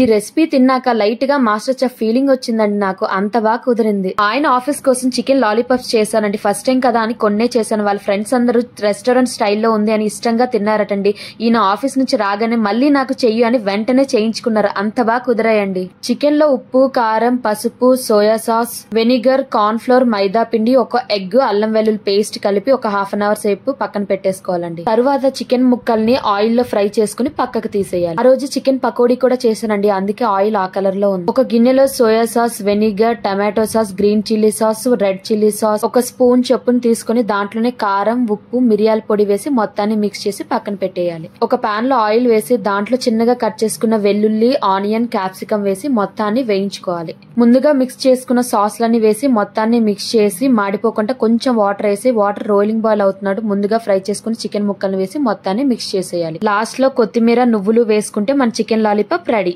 ఈ రెసిపీ తిన్నాక లైట్ గా మాస్టర్ చెఫ్ ఫీలింగ్ వచ్చిందండి. నాకు అంత బాగా కుదిరింది. ఆయన ఆఫీస్ కోసం చికెన్ లాలీపాప్స్ చేశానండి. ఫస్ట్ టైం కదా అని కొన్నే చేశాను. వాళ్ళ ఫ్రెండ్స్ అందరూ రెస్టారెంట్ స్టైల్లో ఉంది అని ఇష్టంగా తిన్నారటండి. ఈయన ఆఫీస్ నుంచి రాగానే మళ్ళీ నాకు చెయ్యి అని వెంటనే చేయించుకున్నారు. అంత బాగా కుదిరాయండి. చికెన్ లో ఉప్పు, కారం, పసుపు, soya sauce, vinegar, corn flour, maida పిండి, ఒక ఎగ్, అల్లం వెల్లుల్లి పేస్ట్ కలిపి ఒక హాఫ్ అన్ అవర్ సేపు పక్కన పెట్టేసుకోవాలండి. తరువాత చికెన్ ముక్కల్ని ఆయిల్ లో ఫ్రై చేసుకుని పక్కకు తీసేయాలి. ఆ రోజు చికెన్ పకోడీ కూడా చేశానండి. అందుకే ఆయిల్ ఆ కలర్ లో ఉంది. ఒక గిన్నెలో soya sauce, vinegar, tomato sauce, green chilli sauce, red chilli sauce, ఒక స్పూన్ చొప్పున తీసుకుని దాంట్లోనే కారం, ఉప్పు, మిరియాల పొడి వేసి మొత్తాన్ని మిక్స్ చేసి పక్కన పెట్టేయాలి. ఒక పాన్ లో ఆయిల్ వేసి దాంట్లో చిన్నగా కట్ చేసుకున్న వెల్లుల్లి, ఆనియన్, క్యాప్సికం వేసి మొత్తాన్ని వేయించుకోవాలి. ముందుగా మిక్స్ చేసుకున్న సాస్లన్నీ వేసి మొత్తాన్ని మిక్స్ చేసి మాడిపోకుండా కొంచెం వాటర్ వేసి వాటర్ రోలింగ్ బాయిల్ అవుతున్నాడు ముందుగా ఫ్రై చేసుకుని చికెన్ ముక్కల్ని వేసి మొత్తాన్ని మిక్స్ చేసేయాలి. లాస్ట్ లో కొత్తిమీర, నువ్వులు వేసుకుంటే మన చికెన్ లాలీపాప్ రెడీ.